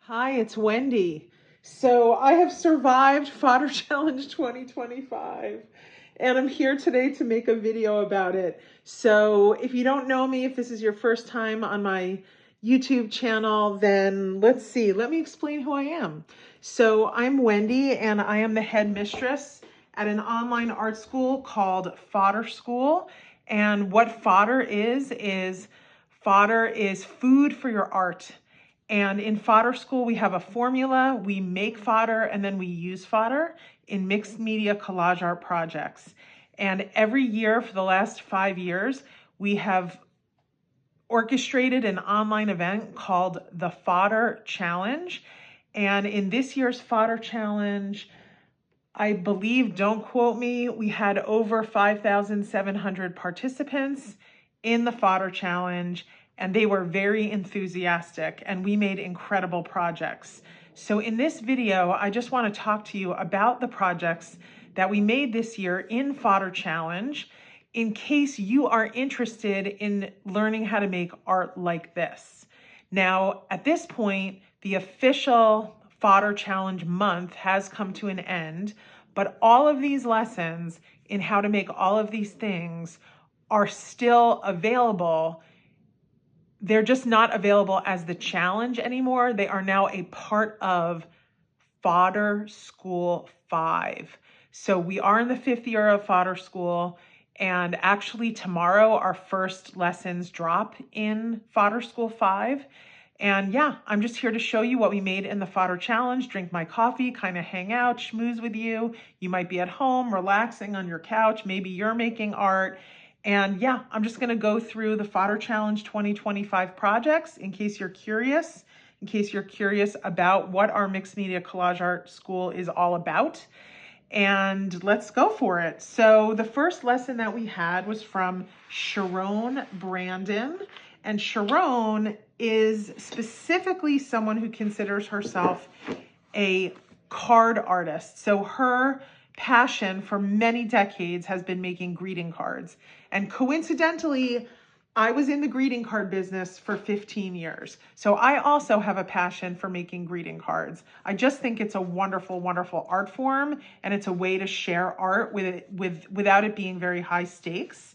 Hi, it's Wendy. So I have survived Fodder Challenge 2025 and I'm here today to make a video about it. So if you don't know me, if this is your first time on my YouTube channel, then let's see, let me explain who I am. So I'm Wendy and I am the head mistress at an online art school called Fodder School. And what Fodder is Fodder is food for your art. And in Fodder School, we have a formula. We make fodder and then we use fodder in mixed media collage art projects. And every year for the last 5 years, we have orchestrated an online event called the Fodder Challenge. And in this year's Fodder Challenge, I believe, don't quote me, we had over 5,700 participants in the Fodder Challenge, and they were very enthusiastic and we made incredible projects. So in this video, I just want to talk to you about the projects that we made this year in Fodder Challenge in case you are interested in learning how to make art like this. Now, at this point, the official Fodder Challenge month has come to an end, but all of these lessons in how to make all of these things are still available. They're just not available as the challenge anymore. They are now a part of Fodder School 5. So we are in the 5th year of Fodder School, and actually tomorrow our first lessons drop in Fodder School 5. And yeah, I'm just here to show you what we made in the Fodder Challenge, drink my coffee, kind of hang out, schmooze with you. You might be at home, relaxing on your couch. Maybe you're making art. And yeah, I'm just going to go through the Fodder Challenge 2025 projects in case you're curious about what our mixed media collage art school is all about. And let's go for it. So the first lesson that we had was from Sharon Brandon. And Sharon is specifically someone who considers herself a card artist. So her passion for many decades has been making greeting cards. And coincidentally, I was in the greeting card business for 15 years. So I also have a passion for making greeting cards. I just think it's a wonderful, wonderful art form, and it's a way to share art without it being very high stakes.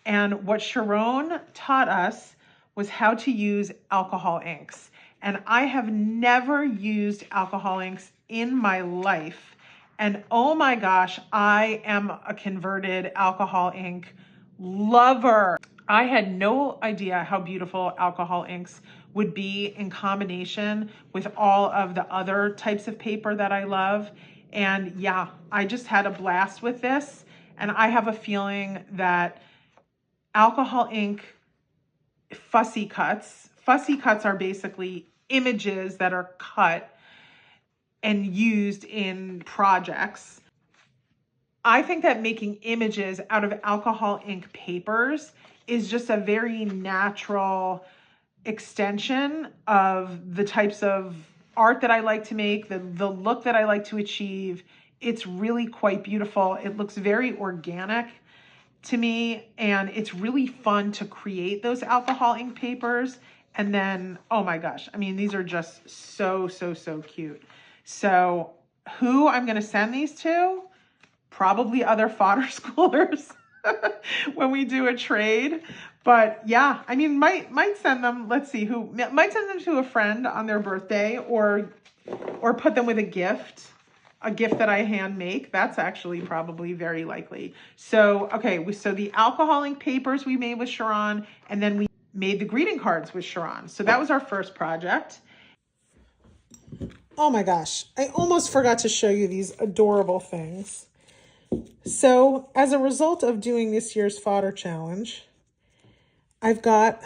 And what Sharon taught us was how to use alcohol inks. And I have never used alcohol inks in my life. And oh my gosh, I am a converted alcohol ink lover. I had no idea how beautiful alcohol inks would be in combination with all of the other types of paper that I love. And yeah, I just had a blast with this. And I have a feeling that alcohol ink fussy cuts are basically images that are cut and used in projects. I think that making images out of alcohol ink papers is just a very natural extension of the types of art that I like to make, the look that I like to achieve. It's really quite beautiful. It looks very organic to me, and it's really fun to create those alcohol ink papers. And then, oh my gosh, I mean, these are just so cute. So who I'm going to send these to? Probably other Fodder schoolers when we do a trade. But yeah, I mean, might send them, let's see, who might send them to a friend on their birthday, or put them with a gift that I hand make. That's actually probably very likely. So, okay, so the alcohol ink papers we made with Sharon, and then we made the greeting cards with Sharon. So that was our first project. Oh my gosh, I almost forgot to show you these adorable things. So as a result of doing this year's Fodder Challenge, I've got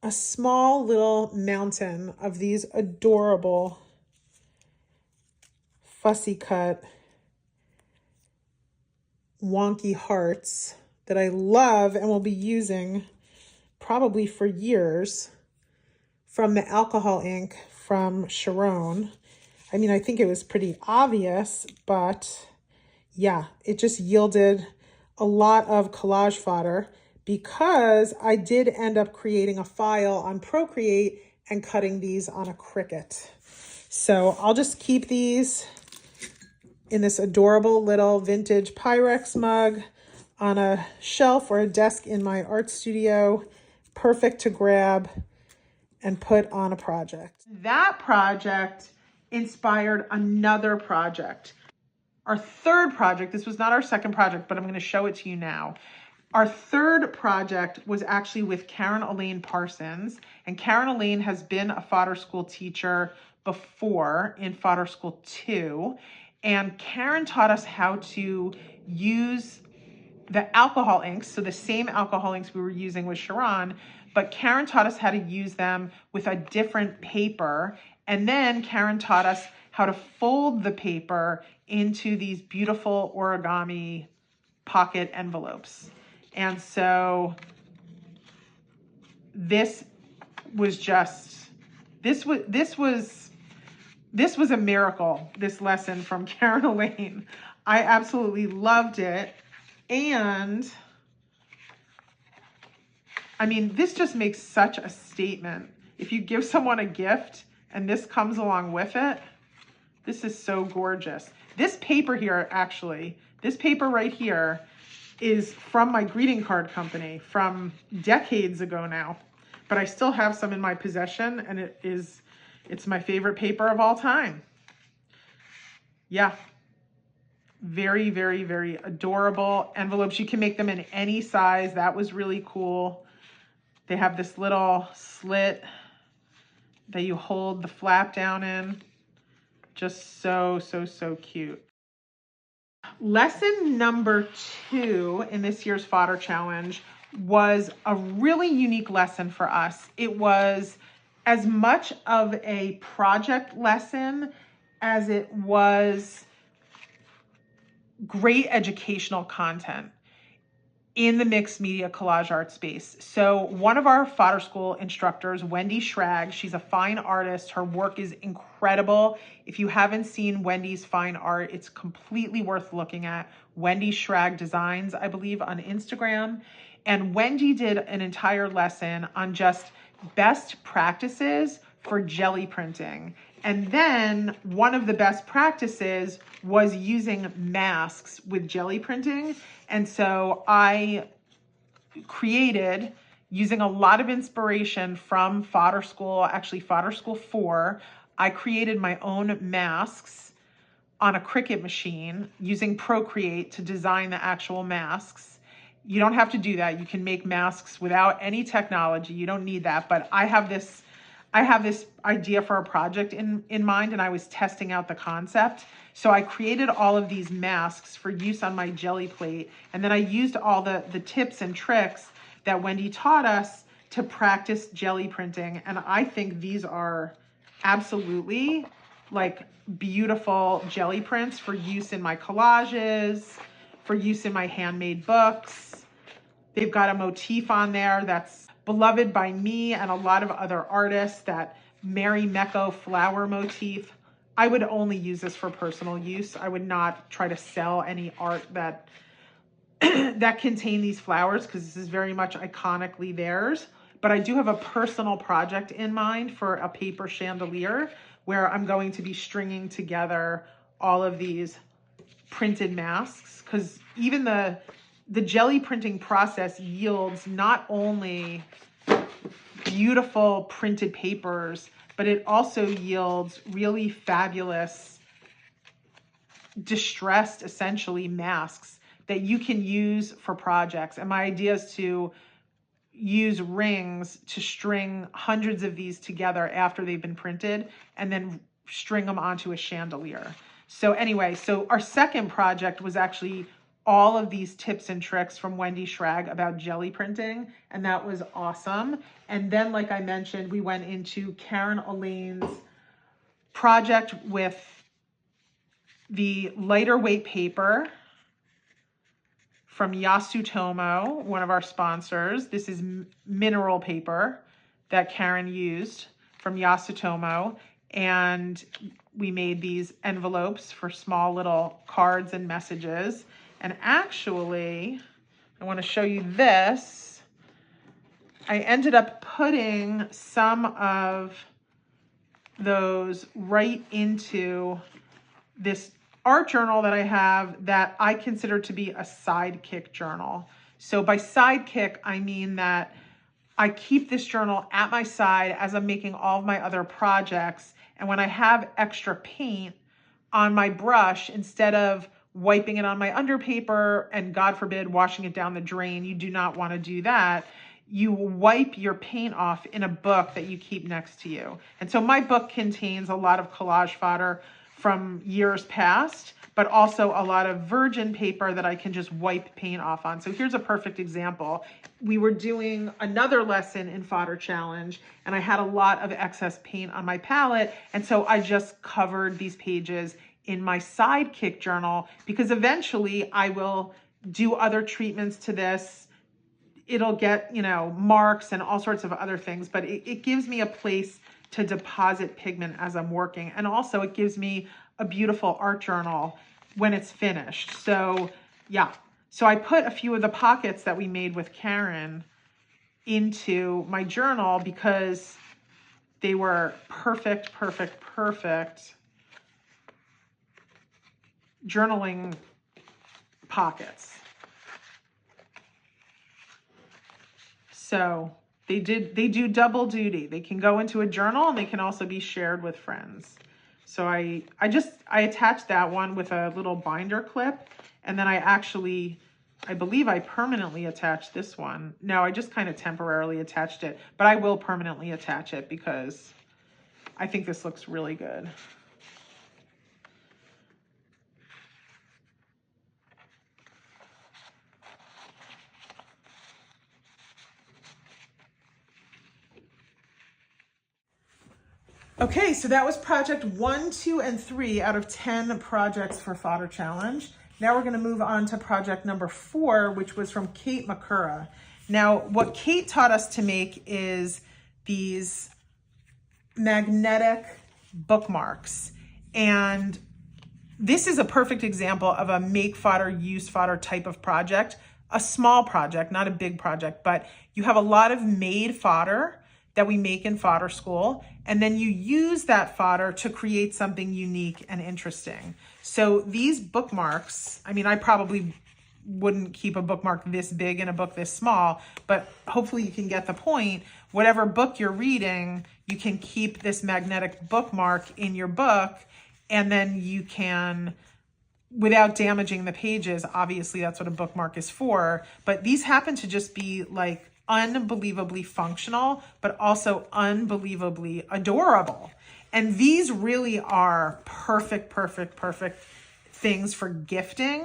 a small little mountain of these adorable fussy cut wonky hearts that I love and will be using probably for years from the alcohol ink from Sharon. I mean, I think it was pretty obvious, but yeah, it just yielded a lot of collage fodder because I did end up creating a file on Procreate and cutting these on a Cricut. So I'll just keep these in this adorable little vintage Pyrex mug on a shelf or a desk in my art studio. Perfect to grab and put on a project. That project inspired another project. Our third project, this was not our second project, but I'm going to show it to you now. Our third project was actually with Karen Elaine Parsons, and Karen Elaine has been a Fodder School teacher before in Fodder School 2, and Karen taught us how to use the alcohol inks, so the same alcohol inks we were using with Sharon, but Karen taught us how to use them with a different paper, and then Karen taught us how to fold the paper into these beautiful origami pocket envelopes. And so this was a miracle, this lesson from Karen Elaine. I absolutely loved it. And I mean, this just makes such a statement. If you give someone a gift and this comes along with it, this is so gorgeous. This paper here, actually, this paper right here is from my greeting card company from decades ago now, but I still have some in my possession, and it's my favorite paper of all time. Yeah. Very, very, very adorable envelopes. You can make them in any size. That was really cool. They have this little slit that you hold the flap down in. Just so, so, so cute. Lesson number 2 in this year's Fodder Challenge was a really unique lesson for us. It was as much of a project lesson as it was great educational content in the mixed media collage art space. So one of our Fodder School instructors, Wendy Schrag, she's a fine artist. Her work is incredible. If you haven't seen Wendy's fine art, it's completely worth looking at. Wendy Schrag Designs, I believe, on Instagram. And Wendy did an entire lesson on just best practices for jelly printing. And then one of the best practices was using masks with jelly printing. And so I created, using a lot of inspiration from Fodder School, actually Fodder School 4, I created my own masks on a Cricut machine using Procreate to design the actual masks. You don't have to do that. You can make masks without any technology. You don't need that. But I have this idea for a project in mind, and I was testing out the concept. So I created all of these masks for use on my jelly plate. And then I used all the tips and tricks that Wendy taught us to practice jelly printing. And I think these are absolutely like beautiful jelly prints for use in my collages, for use in my handmade books. They've got a motif on there that's beloved by me and a lot of other artists, that Mary Mecco flower motif. I would only use this for personal use. I would not try to sell any art that that contain these flowers, because this is very much iconically theirs. But I do have a personal project in mind for a paper chandelier where I'm going to be stringing together all of these printed masks, because even the jelly printing process yields not only beautiful printed papers, but it also yields really fabulous, distressed, essentially, masks that you can use for projects. And my idea is to use rings to string hundreds of these together after they've been printed and then string them onto a chandelier. So anyway, so our second project was actually all of these tips and tricks from Wendy Schrag about jelly printing, and that was awesome. And then, like I mentioned, we went into Karen Elaine's project with the lighter weight paper from Yasutomo, one of our sponsors. This is mineral paper that Karen used from Yasutomo, and we made these envelopes for small little cards and messages. And actually, I want to show you this. I ended up putting some of those right into this art journal that I have that I consider to be a sidekick journal. So by sidekick, I mean that I keep this journal at my side as I'm making all of my other projects. And when I have extra paint on my brush, instead of wiping it on my underpaper and, God forbid, washing it down the drain, you do not want to do that. You wipe your paint off in a book that you keep next to you. And so my book contains a lot of collage fodder from years past, but also a lot of virgin paper that I can just wipe paint off on. So here's a perfect example. We were doing another lesson in Fodder Challenge, and I had a lot of excess paint on my palette, and so I just covered these pages in my sidekick journal, because eventually I will do other treatments to this. It'll get, you know, marks and all sorts of other things, but it gives me a place to deposit pigment as I'm working. And also it gives me a beautiful art journal when it's finished. So yeah, so I put a few of the pockets that we made with Karen into my journal because they were perfect journaling pockets. So they do double duty. They can go into a journal and they can also be shared with friends. So I attached that one with a little binder clip, and then I believe I permanently attached this one. No, I just kind of temporarily attached it, but I will permanently attach it because I think this looks really good. Okay, so that was project 1, 2, and 3 out of 10 projects for Fodder Challenge. Now we're gonna move on to project number 4, which was from Kate Makura. Now, what Kate taught us to make is these magnetic bookmarks. And this is a perfect example of a make fodder, use fodder type of project, a small project, not a big project, but you have a lot of made fodder that we make in Fodder School, and then you use that fodder to create something unique and interesting. So these bookmarks, I mean, I probably wouldn't keep a bookmark this big in a book this small, but hopefully you can get the point. Whatever book you're reading, you can keep this magnetic bookmark in your book, and then you can, without damaging the pages, obviously that's what a bookmark is for, but these happen to just be like unbelievably functional, but also unbelievably adorable. And these really are perfect things for gifting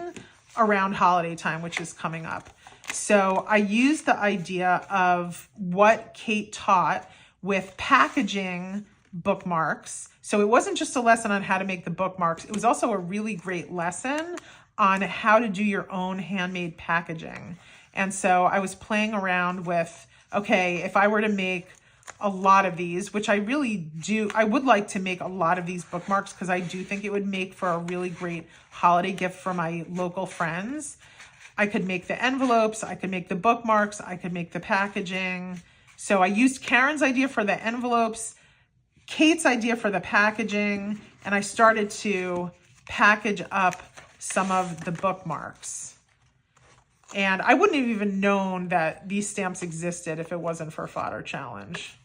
around holiday time, which is coming up. So I used the idea of what Kate taught with packaging bookmarks. So it wasn't just a lesson on how to make the bookmarks. It was also a really great lesson on how to do your own handmade packaging. And so I was playing around with, okay, if I were to make a lot of these, which I really do, I would like to make a lot of these bookmarks because I do think it would make for a really great holiday gift for my local friends. I could make the envelopes, I could make the bookmarks, I could make the packaging. So I used Karen's idea for the envelopes, Kate's idea for the packaging, and I started to package up some of the bookmarks. And I wouldn't have even known that these stamps existed if it wasn't for Fodder Challenge.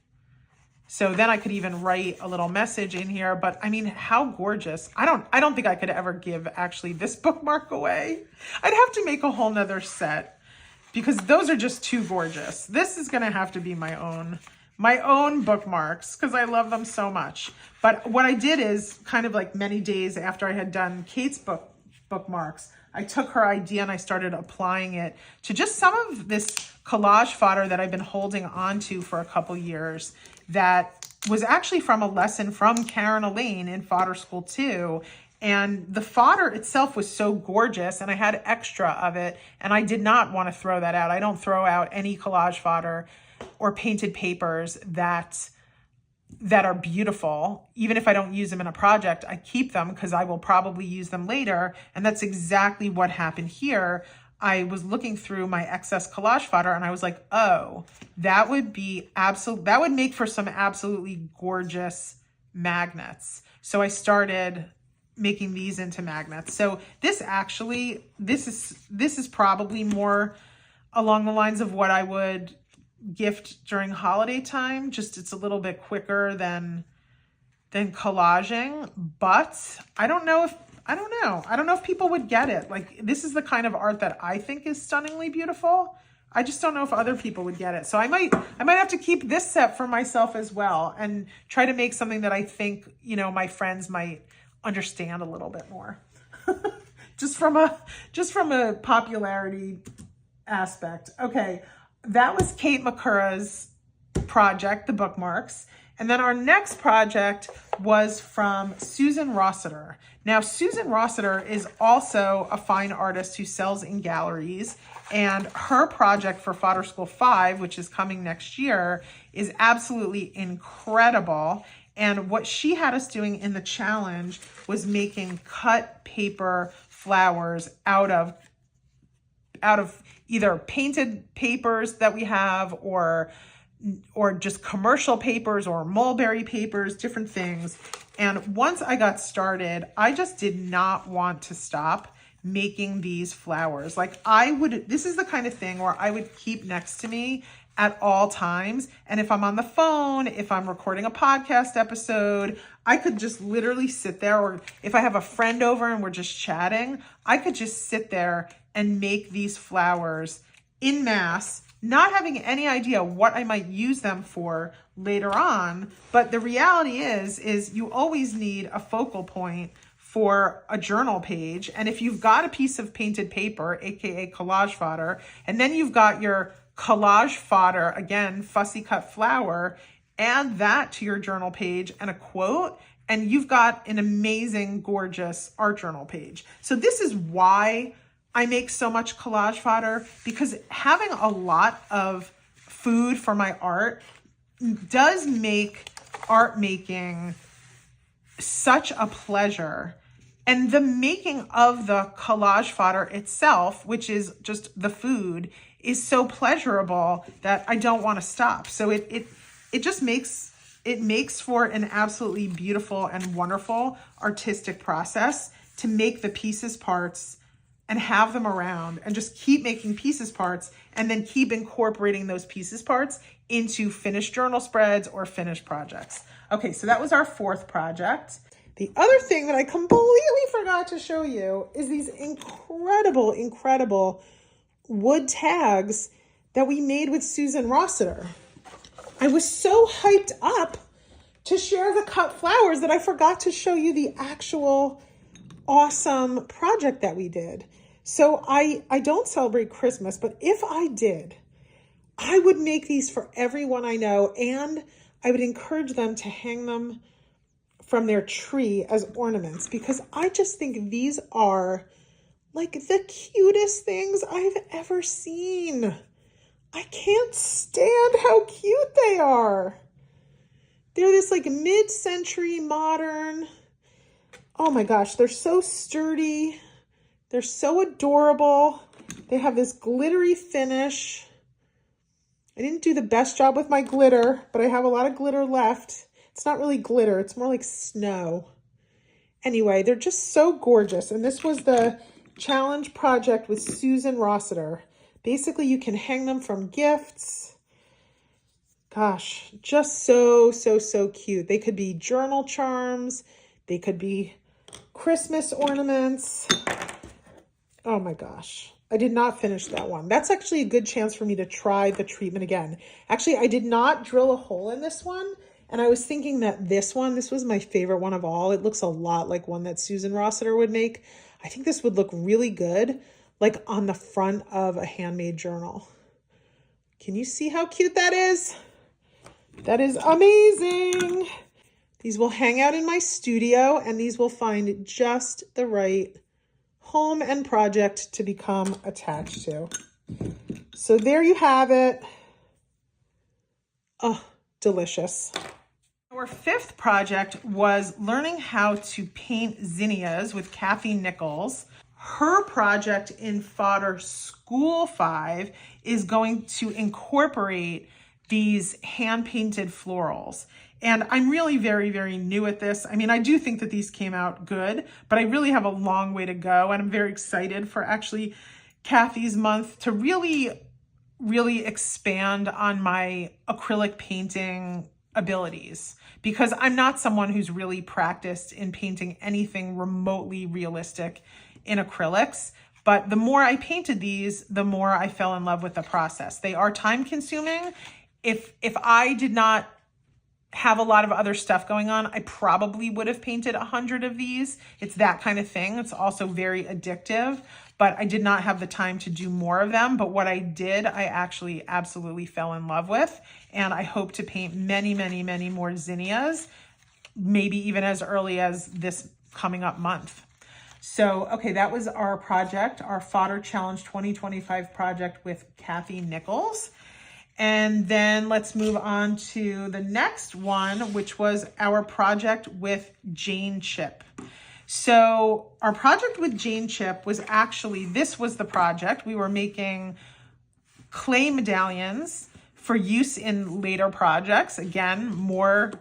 So then I could even write a little message in here, but I mean, how gorgeous. I don't think I could ever give actually this bookmark away. I'd have to make a whole nother set because those are just too gorgeous. This is gonna have to be my own bookmarks because I love them so much. But what I did is kind of like many days after I had done Kate's bookmarks, I took her idea and I started applying it to just some of this collage fodder that I've been holding on to for a couple years that was actually from a lesson from Karen Elaine in Fodder School too. And the fodder itself was so gorgeous and I had extra of it and I did not want to throw that out. I don't throw out any collage fodder or painted papers that are beautiful. Even if I don't use them in a project, I keep them because I will probably use them later. And that's exactly what happened here. I was looking through my excess collage fodder and I was like, oh, that would be that would make for some absolutely gorgeous magnets. So I started making these into magnets. So this is probably more along the lines of what I would gift during holiday time. Just it's a little bit quicker than collaging, but I don't know if people would get it. Like, this is the kind of art that I think is stunningly beautiful. I just don't know if other people would get it. So I might have to keep this set for myself as well and try to make something that I think, my friends might understand a little bit more. just from a popularity aspect. Okay. That was Kate Makura's project, the bookmarks. And then our next project was from Susan Rossiter. Now, Susan Rossiter is also a fine artist who sells in galleries, and her project for Fodder School 5, which is coming next year, is absolutely incredible. And what she had us doing in the challenge was making cut paper flowers out of either painted papers that we have or just commercial papers or mulberry papers, different things. And once I got started, I just did not want to stop making these flowers. Like, this is the kind of thing where I would keep next to me at all times. And if I'm on the phone, if I'm recording a podcast episode, I could just literally sit there, or if I have a friend over and we're just chatting, I could just sit there and make these flowers in mass, not having any idea what I might use them for later on. But the reality is you always need a focal point for a journal page. And if you've got a piece of painted paper, AKA collage fodder, and then you've got your collage fodder, again, fussy cut flower, add that to your journal page and a quote, and you've got an amazing, gorgeous art journal page. So this is why I make so much collage fodder, because having a lot of food for my art does make art making such a pleasure. And the making of the collage fodder itself, which is just the food, is so pleasurable that I don't want to stop. So it just makes for an absolutely beautiful and wonderful artistic process to make the pieces parts and have them around and just keep making pieces parts and then keep incorporating those pieces parts into finished journal spreads or finished projects. Okay, so that was our fourth project. The other thing that I completely forgot to show you is these incredible, incredible wood tags that we made with Susan Rossiter. I was so hyped up to share the cut flowers that I forgot to show you the actual awesome project that we did. So I don't celebrate Christmas, but if I did, I would make these for everyone I know, and I would encourage them to hang them from their tree as ornaments, because I just think these are like the cutest things I've ever seen. I can't stand how cute they are. They're this like mid-century modern. Oh my gosh, they're so sturdy. They're so adorable. They have this glittery finish. I didn't do the best job with my glitter, but I have a lot of glitter left. It's not really glitter, it's more like snow. Anyway, they're just so gorgeous. And this was the challenge project with Susan Rossiter. Basically, you can hang them from gifts. Gosh, just so, so, so cute. They could be journal charms. They could be Christmas ornaments. Oh my gosh. I did not finish that one. That's actually a good chance for me to try the treatment again. Actually, I did not drill a hole in this one. And I was thinking that this was my favorite one of all. It looks a lot like one that Susan Rossiter would make. I think this would look really good, like on the front of a handmade journal. Can you see how cute that is? That is amazing. These will hang out in my studio, and these will find just the right home and project to become attached to. So there you have it. Oh, delicious. Our fifth project was learning how to paint zinnias with Kathy Nichols. her project in Fodder School 5 is going to incorporate these hand-painted florals. And I'm really very, very new at this. I mean, I do think that these came out good, but I really have a long way to go. And I'm very excited for actually Kathy's month to really expand on my acrylic painting abilities, because I'm not someone who's really practiced in painting anything remotely realistic in acrylics. But the more I painted these, the more I fell in love with the process. They are time consuming. If I did not have a lot of other stuff going on, I probably would have painted 100 of these. It's that kind of thing. It's also very addictive, but I did not have the time to do more of them. But what I did, I actually absolutely fell in love with. And I hope to paint many, many, many more zinnias, maybe even as early as this coming up month. So, okay, that was our project, our Fodder Challenge 2025 project with Kathy Nichols. And then let's move on to the next one, which was our project with Jane Chip. So our project with Jane Chip was actually, this was the project. We were making clay medallions for use in later projects. Again, more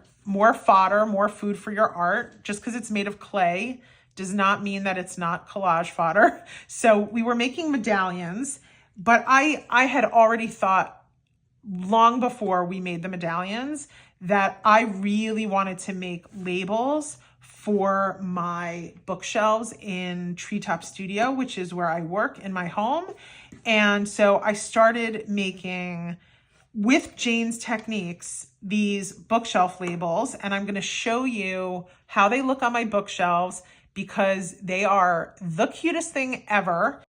fodder, more food for your art. Just because it's made of clay does not mean that it's not collage fodder. So we were making medallions, but I had already thought long before we made the medallions that I really wanted to make labels for my bookshelves in Treetop Studio, which is where I work in my home. And so I started making, with Jane's techniques, these bookshelf labels, and I'm going to show you how they look on my bookshelves because they are the cutest thing ever.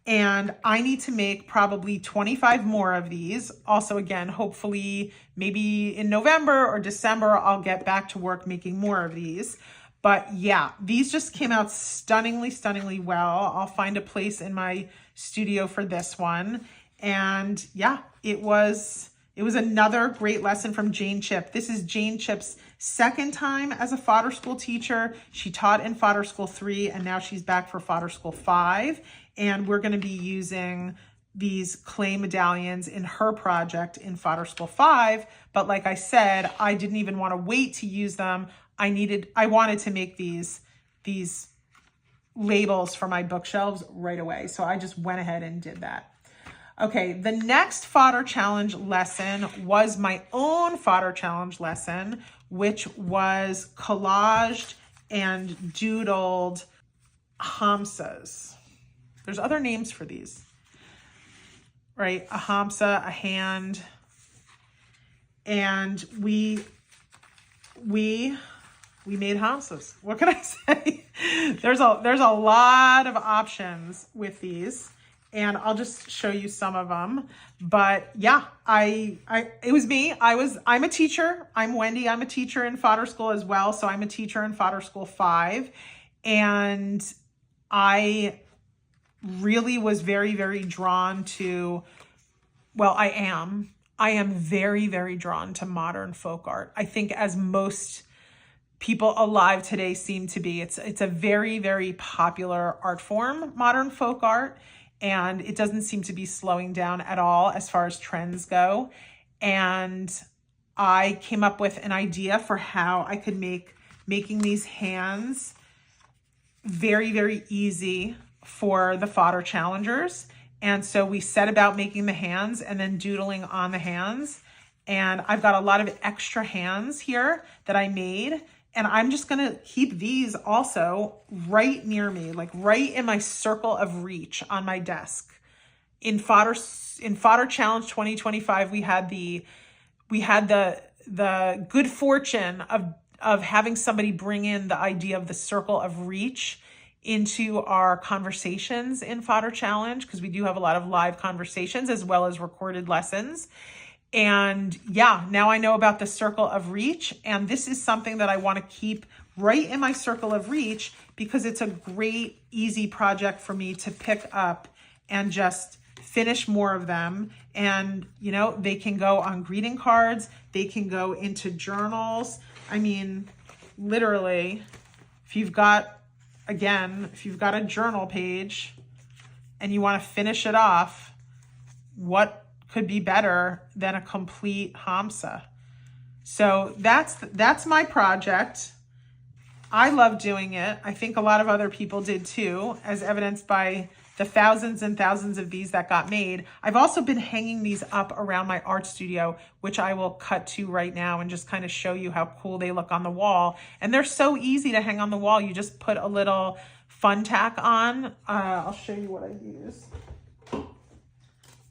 And I need to make probably 25 more of these. Also, again, hopefully maybe in November or December, I'll get back to work making more of these. But yeah, these just came out stunningly, stunningly well. I'll find a place in my studio for this one. And yeah, it was another great lesson from Jane Chip. This is Jane Chip's second time as a Fodder School teacher. She taught in Fodder School 3 and now she's back for Fodder School 5. And we're going to be using these clay medallions in her project in Fodder School 5. But like I said, I didn't even want to wait to use them. I wanted to make these labels for my bookshelves right away. So I just went ahead and did that. Okay, the next Fodder Challenge lesson was my own Fodder Challenge lesson, which was collaged and doodled hamsas. There's other names for these, right? A hamsa, a hand, and we made hamsas. What can I say? There's a lot of options with these, and I'll just show you some of them. But yeah, it was me. I'm a teacher. I'm Wendy. I'm a teacher in Fodder School as well. So I'm a teacher in Fodder School 5, and I really was very, very drawn to, well, I am very, very drawn to modern folk art. I think as most people alive today seem to be, it's a very, very popular art form, modern folk art, and it doesn't seem to be slowing down at all as far as trends go. And I came up with an idea for how I could making these hands very, very easy for the Fodder challengers. And so we set about making the hands and then doodling on the hands. And I've got a lot of extra hands here that I made. And I'm just going to keep these also right near me, like right in my circle of reach on my desk. In Fodder Challenge 2025, we had the good fortune of having somebody bring in the idea of the circle of reach into our conversations in Fodder Challenge, because we do have a lot of live conversations as well as recorded lessons. And yeah, now I know about the circle of reach, and this is something that I want to keep right in my circle of reach because it's a great, easy project for me to pick up and just finish more of them. And, you know, they can go on greeting cards, they can go into journals. I mean, literally, if you've got a journal page and you want to finish it off, what could be better than a complete hamsa? So that's my project. I love doing it. I think a lot of other people did too, as evidenced by the thousands and thousands of these that got made. I've also been hanging these up around my art studio, which I will cut to right now and just kind of show you how cool they look on the wall. And they're so easy to hang on the wall. You just put a little fun tack on. I'll show you what I use.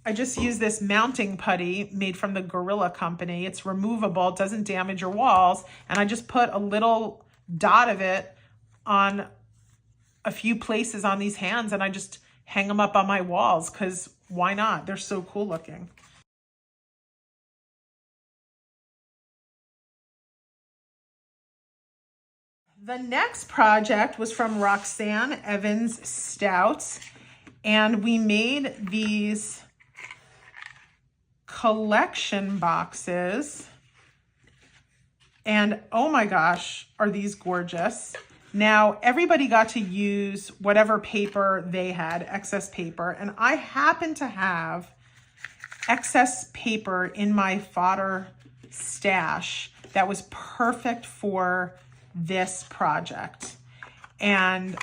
I just use this mounting putty made from the Gorilla Company. It's removable, it doesn't damage your walls. And I just put a little dot of it on a few places on these hands, and I just hang them up on my walls because why not? They're so cool looking. The next project was from Roxanne Evans Stouts, and we made these collection boxes. And oh my gosh, are these gorgeous. Now, everybody got to use whatever paper they had, excess paper, and I happen to have excess paper in my Fodder stash that was perfect for this project. And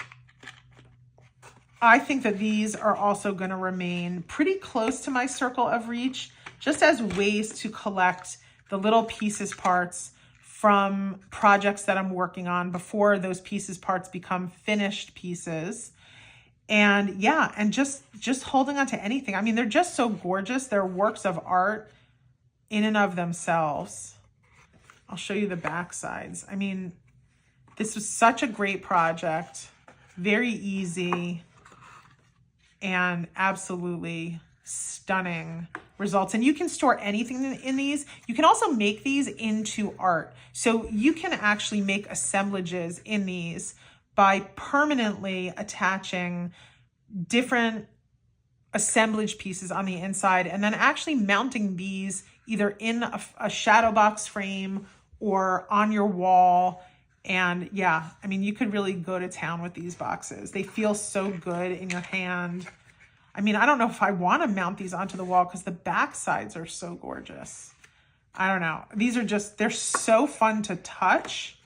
I think that these are also going to remain pretty close to my circle of reach, just as ways to collect the little pieces parts from projects that I'm working on before those pieces parts become finished pieces. And yeah, and just holding on to anything. I mean, they're just so gorgeous. They're works of art in and of themselves. I'll show you the back sides. I mean, this was such a great project, very easy, and absolutely stunning results. And you can store anything in these. You can also make these into art. So you can actually make assemblages in these by permanently attaching different assemblage pieces on the inside and then actually mounting these either in a shadow box frame or on your wall. And yeah, I mean, you could really go to town with these boxes. They feel so good in your hand. I mean, I don't know if I want to mount these onto the wall because the back sides are so gorgeous. I don't know. These are just, they're so fun to touch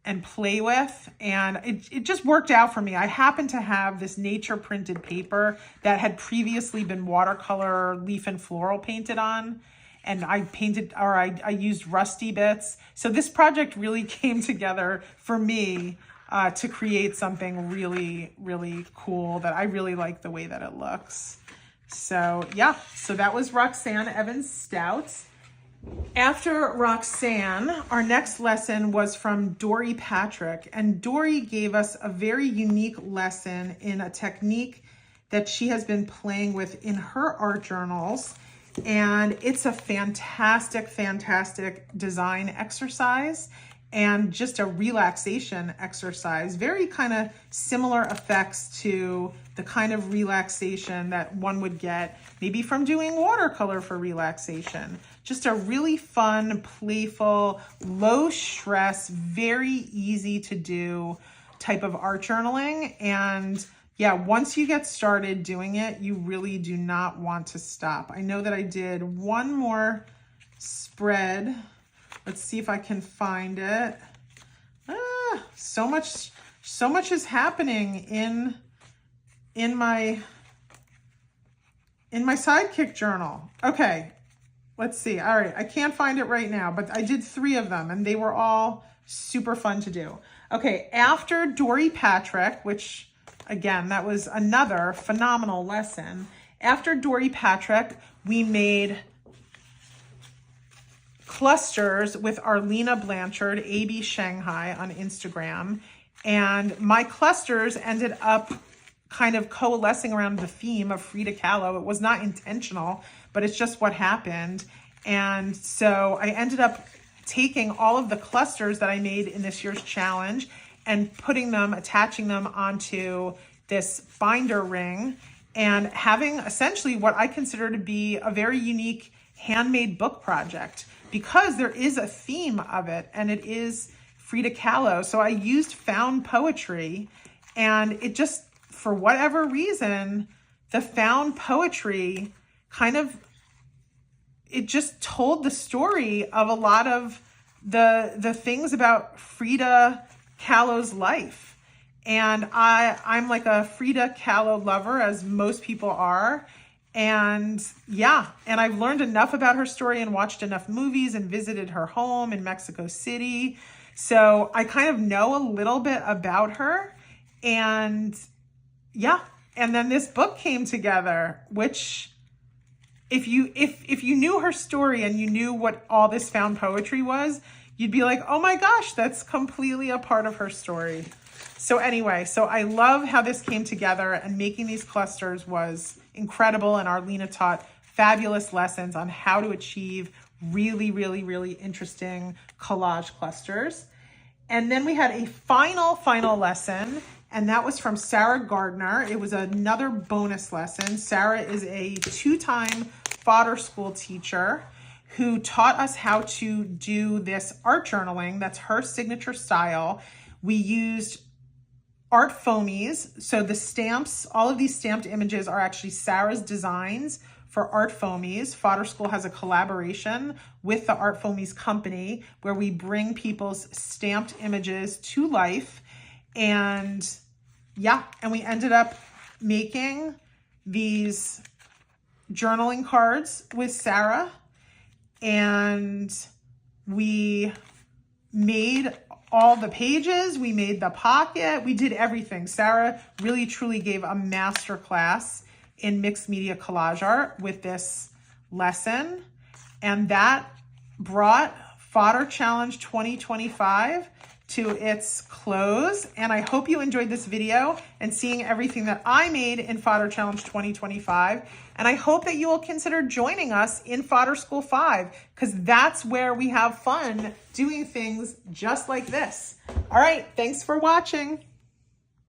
and play with. And it just worked out for me. I happen to have this nature printed paper that had previously been watercolor leaf and floral painted on. And I painted, or I used rusty bits. So this project really came together for me to create something really, really cool that I really like the way that it looks. So yeah, so that was Roxanne Evans Stouts. After Roxanne, our next lesson was from Dory Patrick, and Dory gave us a very unique lesson in a technique that she has been playing with in her art journals. And it's a fantastic, fantastic design exercise and just a relaxation exercise. Very kind of similar effects to the kind of relaxation that one would get maybe from doing watercolor for relaxation. Just a really fun, playful, low stress, very easy to do type of art journaling. And yeah, once you get started doing it, you really do not want to stop. I know that I did one more spread. Let's see if I can find it. So much is happening in my sidekick journal. Okay, let's see. All right, I can't find it right now, but I did 3 of them and they were all super fun to do. Okay, after Dory Patrick, which again, that was another phenomenal lesson. After Dory Patrick, we made clusters with Arlena Blanchard, AB Shanghai on Instagram. And my clusters ended up kind of coalescing around the theme of Frida Kahlo. It was not intentional, but it's just what happened. And so I ended up taking all of the clusters that I made in this year's challenge and putting them, attaching them onto this binder ring and having essentially what I consider to be a very unique handmade book project, because there is a theme of it and it is Frida Kahlo. So I used found poetry, and it just, for whatever reason, the found poetry kind of, it just told the story of a lot of the things about Frida Kahlo's life. And I'm like a Frida Kahlo lover, as most people are. And yeah, and I've learned enough about her story and watched enough movies and visited her home in Mexico City. So I kind of know a little bit about her. And yeah, and then this book came together, which if you knew her story and you knew what all this found poetry was, you'd be like, oh my gosh, that's completely a part of her story. So anyway, so I love how this came together, and making these clusters was incredible. And Arlena taught fabulous lessons on how to achieve really, really, really interesting collage clusters. And then we had a final lesson, and that was from Sarah Gardner. It was another bonus lesson. Sarah is a 2-time Fodder School teacher who taught us how to do this art journaling. That's her signature style. We used art foamies. So the stamps, all of these stamped images are actually Sarah's designs for art foamies. Fodder School has a collaboration with the Art Foamies company where we bring people's stamped images to life. And yeah, and we ended up making these journaling cards with Sarah, and we made all the pages, we made the pocket, we did everything. Sarah really truly gave a master class in mixed media collage art with this lesson, and that brought Fodder Challenge 2025 to its close. And I hope you enjoyed this video and seeing everything that I made in Fodder Challenge 2025. And I hope that you will consider joining us in Fodder School 5, because that's where we have fun doing things just like this. All right, thanks for watching.